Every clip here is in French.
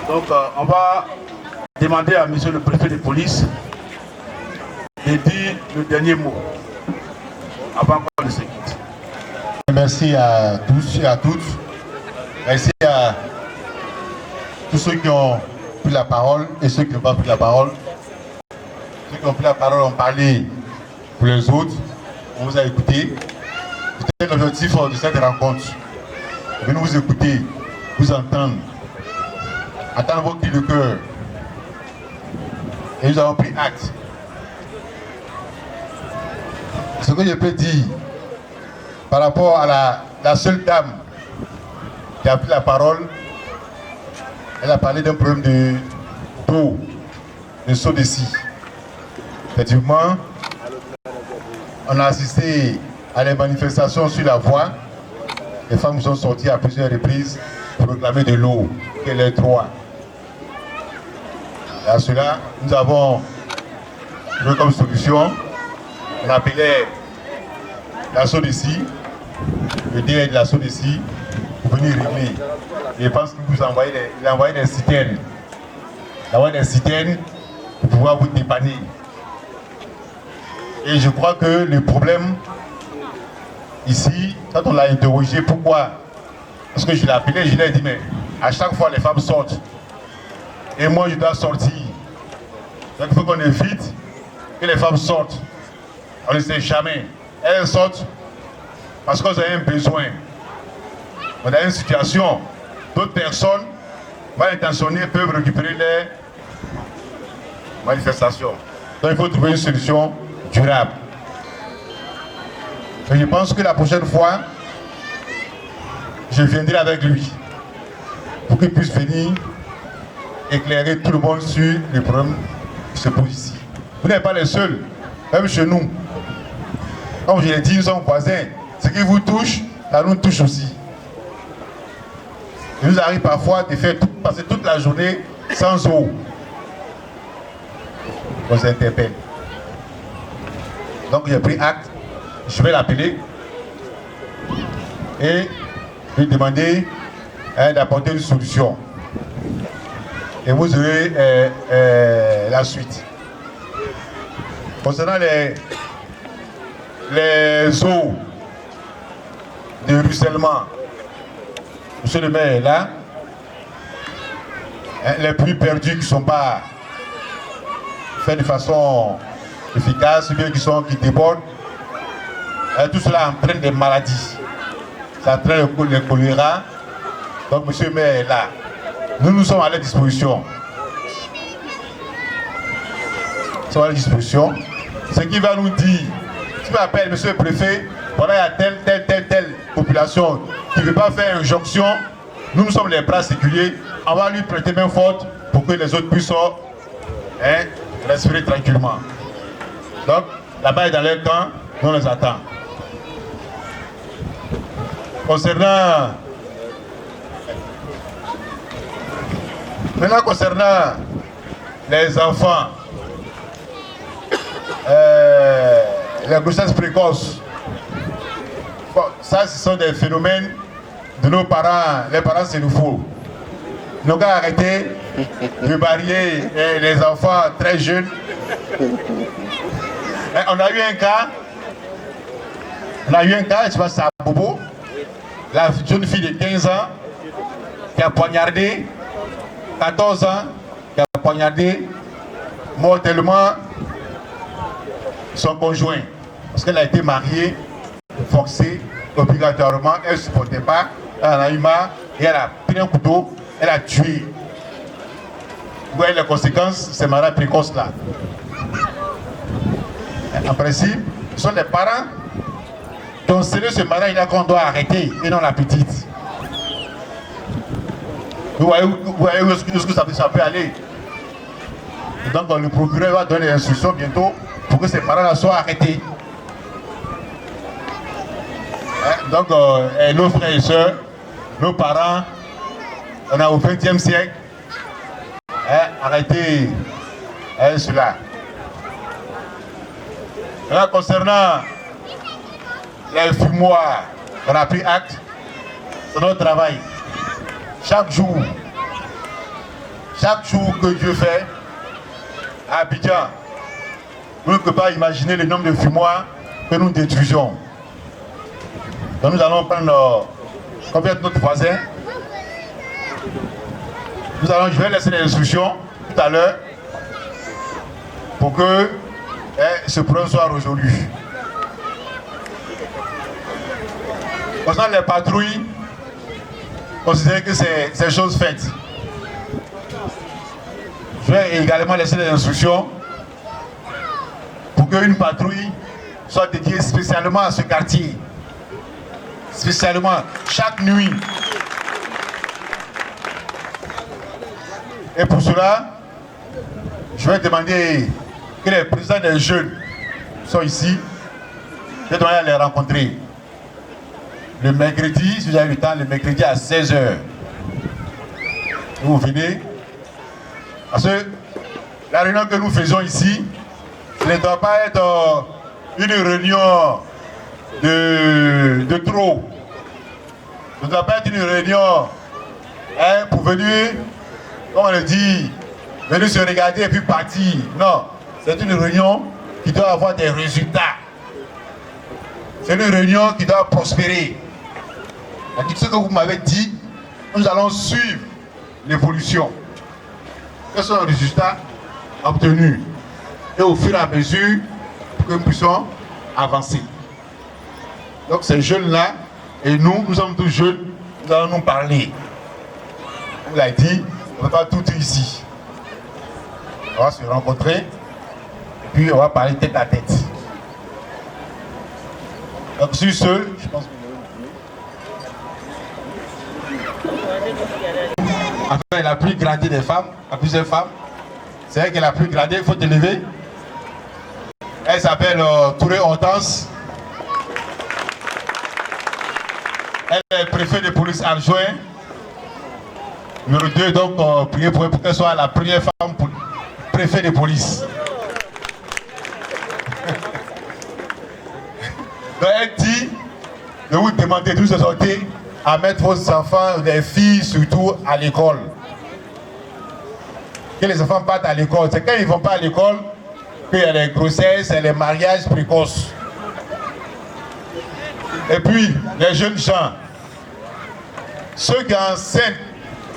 Donc on va demander à monsieur le préfet de police de dire le dernier mot avant qu'on ne se quitte. Merci à tous et à toutes. Merci à tous ceux qui ont pris la parole et ceux qui n'ont pas pris la parole. Ceux qui ont pris la parole ont parlé pour les autres. On vous a écouté. C'était l'objectif de cette rencontre. Venez vous écouter, vous entendre, entendre vos cris de cœur. Et nous avons pris acte. Ce que je peux dire par rapport à la seule dame qui a pris la parole, elle a parlé d'un problème d'eau, de seau de scie. Effectivement, on a assisté à des manifestations sur la voie. Les femmes sont sorties à plusieurs reprises pour réclamer de l'eau, qu'elle est droit. Et à cela, nous avons trouvé comme solution, on appelait la seau de scie, le DG de la seau de scie, pour venir régler. Et je pense qu'il vous a envoyé des citernes. Il a envoyé des citernes pour pouvoir vous dépanner. Et je crois que le problème, ici, quand on l'a interrogé, pourquoi? Parce que je l'ai appelé, je lui ai dit, mais à chaque fois les femmes sortent. Et moi je dois sortir. Donc il faut qu'on évite que les femmes sortent. On ne sait jamais. Elles sortent parce qu'elles ont un besoin. On a une situation. D'autres personnes mal intentionnées peuvent récupérer les manifestations. Donc il faut trouver une solution durable. Et je pense que la prochaine fois, je viendrai avec lui pour qu'il puisse venir éclairer tout le monde sur les problèmes qui se posent ici. Vous n'êtes pas les seuls, même chez nous. Comme je l'ai dit, nous sommes voisins. Ce qui vous touche, ça nous touche aussi. Il nous arrive parfois de faire passer toute la journée sans eau. On s'interpelle. Donc j'ai pris acte. Je vais l'appeler et lui demander d'apporter une solution. Et vous aurez la suite. Concernant les eaux de ruissellement, monsieur le maire est là. Les pluies perdues qui ne sont pas faites de façon efficace, ou bien qui débordent, tout cela entraîne des maladies. Ça entraîne le choléra. Donc monsieur le maire est là. Nous sommes à la disposition. Nous sommes à la disposition. Ce qui va nous dire, si tu m'appelles monsieur le préfet, voilà, il y a telle population qui ne veut pas faire injonction, nous sommes les bras séculiers, on va lui prêter main forte pour que les autres puissent respirer tranquillement. Donc, là-bas dans leur camp, nous on les attend. Concernant les enfants, les grossesses précoces, bon, ça ce sont des phénomènes de nos parents. Les parents c'est nouveau. Nous avons arrêté de marier les enfants très jeunes. On a eu un cas, je pense à Bobo, la jeune fille de 15 ans qui a poignardé, 14 ans, qui a poignardé mortellement son conjoint. Parce qu'elle a été mariée, forcée, obligatoirement, elle ne supportait pas, elle en a eu marre, et elle a pris un couteau, elle a tué. Vous voyez les conséquences de ces mariages précoces-là. En principe, ce sont les parents qui ont scellé ce mariage-là qu'on doit arrêter, et non la petite. Vous voyez où est-ce que ça peut aller. Donc le procureur va donner des instructions bientôt pour que ces parents-là soient arrêtés. Donc nos frères et sœurs, nos parents, on a au XXe siècle arrêté cela. Là, concernant les fumoirs, on a pris acte de notre travail. Chaque jour, chaque jour que Dieu fait, à Abidjan, vous ne pouvez pas imaginer le nombre de fumoirs que nous détruisons. Donc nous allons prendre combien de notre voisin. Je vais laisser les instructions tout à l'heure pour que ce problème soit résolu. Concernant les patrouilles, considérez que c'est chose faite. Je vais également laisser les instructions pour qu'une patrouille soit dédiée spécialement à ce quartier. Spécialement, chaque nuit. Et pour cela, je vais demander que les présidents des jeunes sont ici. Je vais demander à les rencontrer. Le mercredi, si vous avez le temps, le mercredi à 16 h. Vous venez. Parce que la réunion que nous faisons ici, ce ne doit pas être une réunion de trop. Ce ne doit pas être une réunion pour venir, comme on le dit, venir se regarder et puis partir. Non, c'est une réunion qui doit avoir des résultats. C'est une réunion qui doit prospérer. Ce que vous m'avez dit, nous allons suivre l'évolution. Quels sont les résultats obtenus? Et au fur et à mesure, pour que nous puissions avancer. Donc ces jeunes-là, et nous sommes tous jeunes, nous allons nous parler. Vous l'avez dit, on ne va pas tout ici. On va se rencontrer, et puis on va parler tête à tête. Donc sur ce, je pense que... Enfin, la plus gradée des femmes, la plusieurs femmes, c'est elle qui est la plus gradée, il faut te lever. Elle s'appelle Touré Hortense. Elle est préfet de police adjoint. Numéro 2, donc priez pour elle pour qu'elle soit la première femme préfet de police. Donc elle dit de vous demander de vous sortir à mettre vos enfants, les filles surtout, à l'école. Que les enfants partent à l'école. C'est quand ils ne vont pas à l'école qu'il y a les grossesses et les mariages précoces. Et puis, les jeunes gens, ceux qui enseignent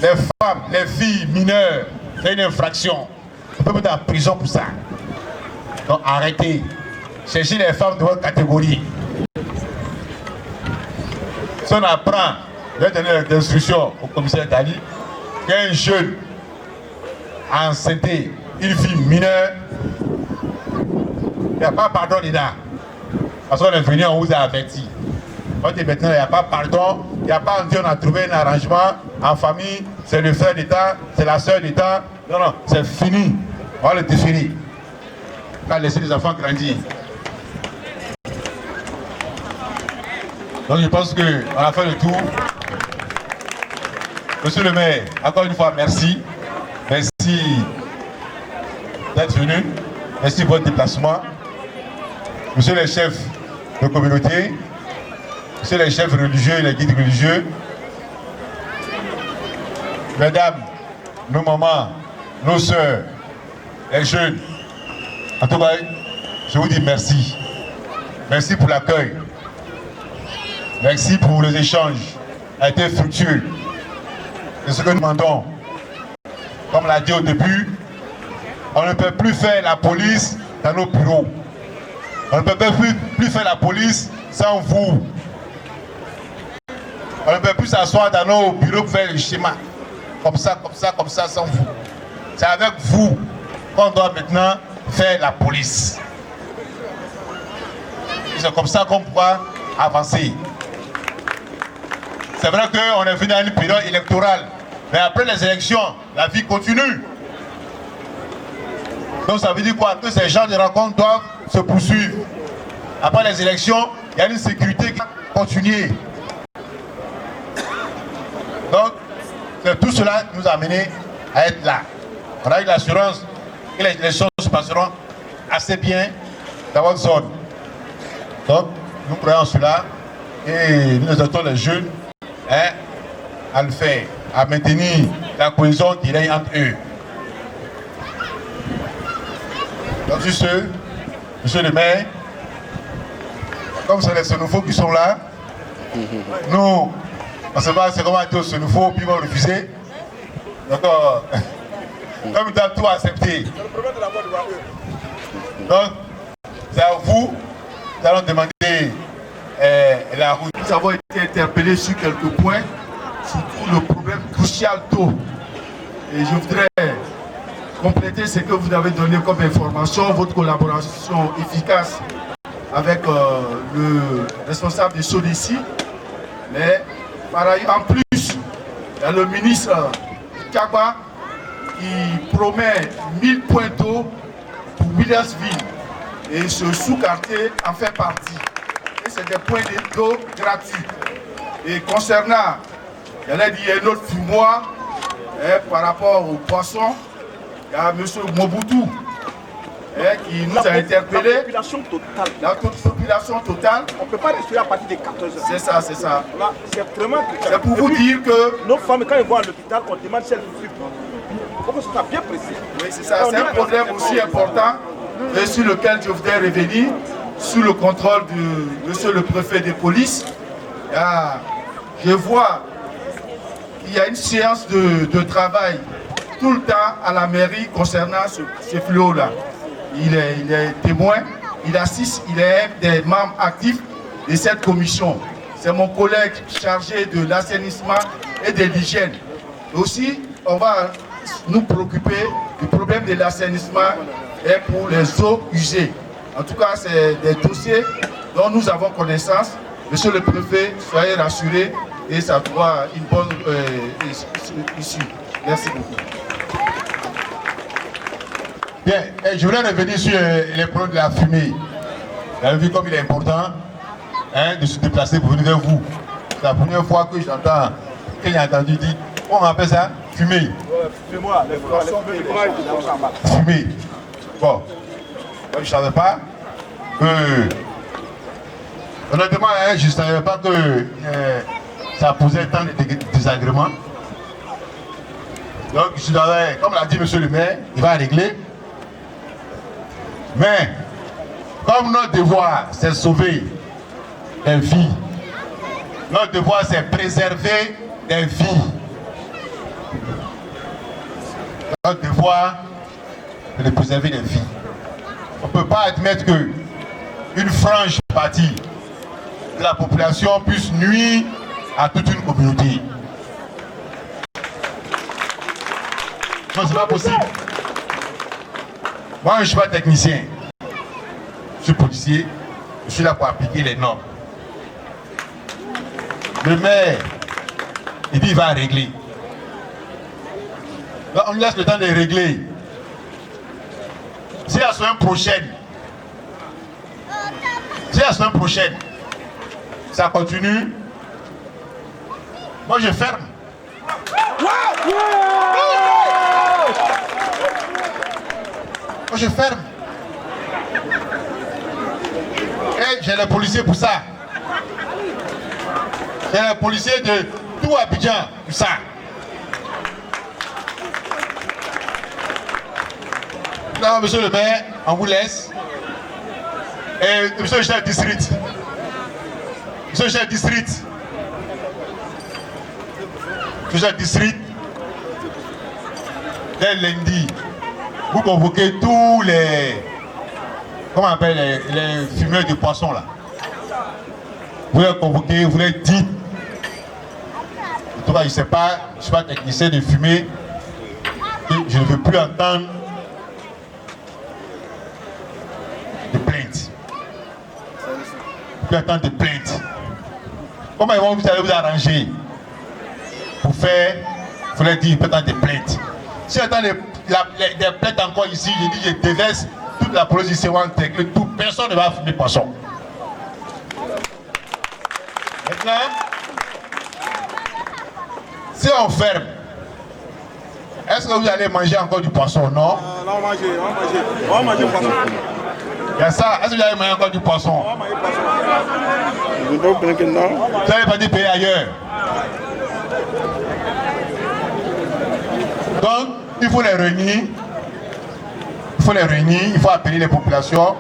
les femmes, les filles mineures, c'est une infraction. On peut mettre en prison pour ça. Donc arrêtez. Cherchez les femmes de votre catégorie. Si on apprend, je vais donner des instructions au commissaire Dali, qu'un jeune enceinte, une fille mineure, il n'y a pas pardon dedans. Parce qu'on est venu, on vous a averti. On dit maintenant, il n'y a pas pardon, il n'y a pas envie, on a trouvé un arrangement en famille, c'est le frère d'État, c'est la soeur d'État. Non, non, c'est fini. On va le définir. On va laisser les enfants grandir. Donc je pense qu'on a fait le tour. Monsieur le maire, encore une fois, merci. Merci d'être venu. Merci pour votre déplacement. Monsieur les chefs de communauté, monsieur les chefs religieux et les guides religieux, mesdames, nos mamans, nos soeurs, les jeunes, en tout cas, je vous dis merci. Merci pour l'accueil. Merci pour les échanges. Ça a été fructueux. C'est ce que nous demandons. Comme l'a dit au début, on ne peut plus faire la police dans nos bureaux. On ne peut plus faire la police sans vous. On ne peut plus s'asseoir dans nos bureaux pour faire le schéma. Comme ça, sans vous. C'est avec vous qu'on doit maintenant faire la police. C'est comme ça qu'on pourra avancer. C'est vrai qu'on est venu à une période électorale, mais après les élections, la vie continue. Donc ça veut dire quoi? Que ces gens de rencontre doivent se poursuivre. Après les élections, il y a une sécurité qui va continuer. Donc, tout cela nous a amené à être là. On a eu l'assurance que les élections se passeront assez bien dans votre zone. Donc, nous croyons en cela et nous exhortons les jeunes à le faire, à maintenir la cohésion qui règne entre eux. Donc juste, monsieur le maire, comme c'est les Sénoufos qui sont là, nous, on ne sait pas c'est comment être au Sénoufos, puis ils vont refuser. D'accord. Comme ils doivent tout accepter. Donc, c'est à vous, nous allons demander la route. Nous avons été interpellés sur quelques points, surtout le problème crucial d'eau. Et je voudrais compléter ce que vous avez donné comme information, votre collaboration efficace avec le responsable de SODECI. Mais par ailleurs, en plus, il y a le ministre Kaba qui promet 1000 points d'eau pour Williamsville. Et ce sous-quartier en fait partie. Et c'est des points d'eau gratuits. Et concernant, j'allais dire, un autre fumoir par rapport aux poissons, il y a M. Mobutu qui nous a interpellés. La population totale. On ne peut pas rester à partir de 14 heures. C'est ça, c'est ça. C'est vraiment c'est pour vous dire que nos femmes, quand elles vont à l'hôpital, on demande si elles souffrent. Il faut que ce soit bien précis. Oui, c'est ça. C'est un problème aussi important et sur lequel je voudrais revenir, sous le contrôle de monsieur le préfet de police. Je vois qu'il y a une séance de travail tout le temps à la mairie concernant ce fléau-là. Il est témoin, il assiste, il est un des membres actifs de cette commission. C'est mon collègue chargé de l'assainissement et de l'hygiène. Aussi, on va nous préoccuper du problème de l'assainissement et pour les eaux usées. En tout cas, c'est des dossiers dont nous avons connaissance. Monsieur le préfet, soyez rassurés et ça doit une bonne issue. Merci beaucoup. Bien, je voulais revenir sur les problèmes de la fumée. Vous avez vu comme il est important de se déplacer pour venir vers vous. C'est la première fois que j'entends, que j'ai entendu dire, on appelle ça fumer. Fumer. Bon, je ne savais pas que, honnêtement, je ne savais pas que ça posait tant de désagréments. Donc, je devais, comme l'a dit monsieur le maire, il va régler. Mais, comme notre devoir, c'est sauver des vies, notre devoir, c'est préserver des vies. Notre devoir, c'est de préserver des vies. On ne peut pas admettre qu'une frange partie de la population puisse nuire à toute une communauté. Non, c'est pas possible. Moi, je ne suis pas technicien. Je suis policier. Je suis là pour appliquer les normes. Le maire, et puis il va régler. Là, on lui laisse le temps de régler. Si la semaine prochaine, ça continue, moi je ferme. Moi je ferme. Et j'ai les policiers pour ça. J'ai les policiers de tout Abidjan pour ça. Non, monsieur le maire, on vous laisse. Et monsieur le chef de district. Monsieur le chef de district. Monsieur le chef de district. Dès lundi, vous convoquez tous les, comment on appelle, les fumeurs de poissons là. Vous les convoquez, vous les dites. En tout cas, je ne sais pas, je ne suis pas technicien de fumer. Et je ne veux plus entendre de plaintes. Je ne veux plus entendre de plaintes. Comment vous allez vous arranger pour faire, vous leur dire, peut-être des plaintes. Si j'entends des plaintes encore ici, je dis, je déverse toute la police ici, tout, personne ne va fumer poisson. Maintenant, si on ferme, est-ce que vous allez manger encore du poisson? Non? On va manger poisson. Il y a ça, est-ce que vous allez manger encore du poisson? On va manger poisson. Vous n'allez pas dit payer ailleurs. Donc, il faut les réunir, il faut les réunir, il faut appeler les populations,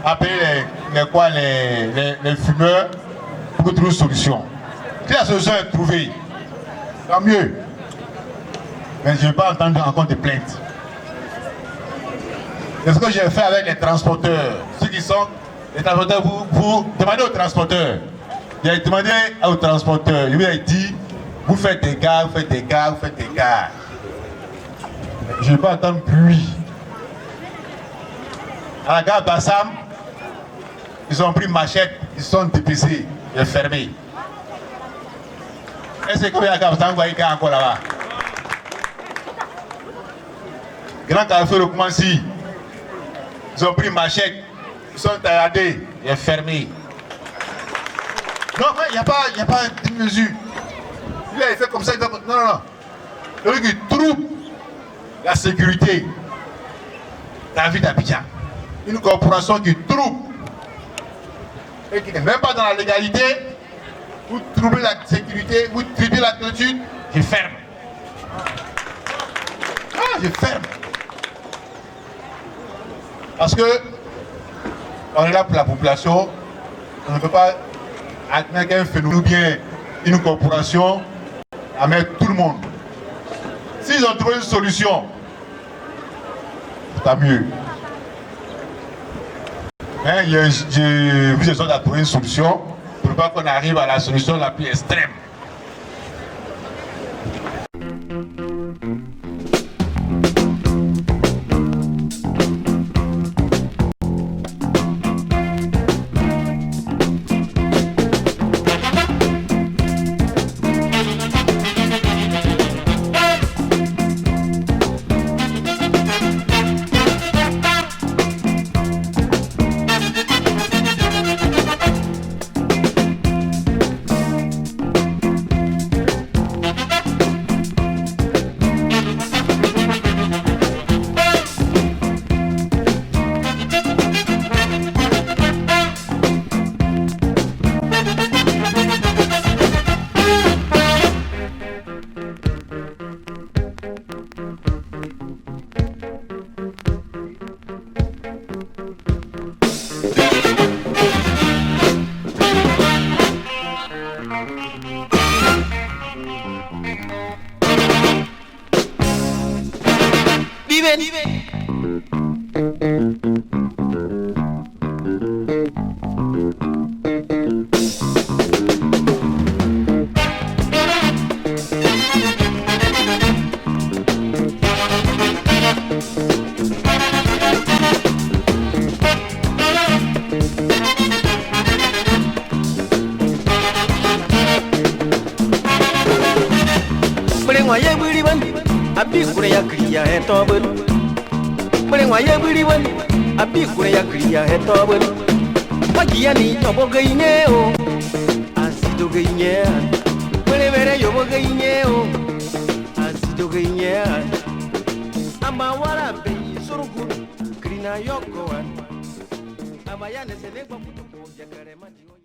appeler les fumeurs pour trouver une solution. Si la solution est trouvée, tant mieux. Mais je ne vais pas entendre encore des plaintes. C'est ce que j'ai fait avec les transporteurs. Ceux qui sont les transporteurs, vous demandez aux transporteurs. J'ai demandé aux transporteurs, je lui ai dit, vous faites des gars, vous faites des gars, vous faites des gars. Je ne vais pas entendre bruit. À la gare Bassam, ils ont pris machette, ils sont dépecés, ils sont fermés. Est-ce que la gare Bassam, vous voyez qu'il y a encore là-bas? Grand Carrefour recommence ici. Ils ont pris machette, ils sont tailladés, ils sont fermés. Non, il n'y a pas de mesure. Lui, il fait comme ça, il doit... Non, non, non. Celui qui trouve la sécurité, la vie d'Abidjan. Une corporation qui trouve et qui n'est même pas dans la légalité, vous troublez la sécurité, vous triplez la clôture, je ferme. Ah, je ferme. Parce que on est là pour la population, on ne peut pas admettre qu'un phénomène ou bien une corporation à mettre tout le monde. S'ils ont trouvé une solution, tant mieux. Mais j'ai besoin de trouver une solution pour pas qu'on arrive à la solution la plus extrême. Abayane se ne kwa kutuko ya karema diwa.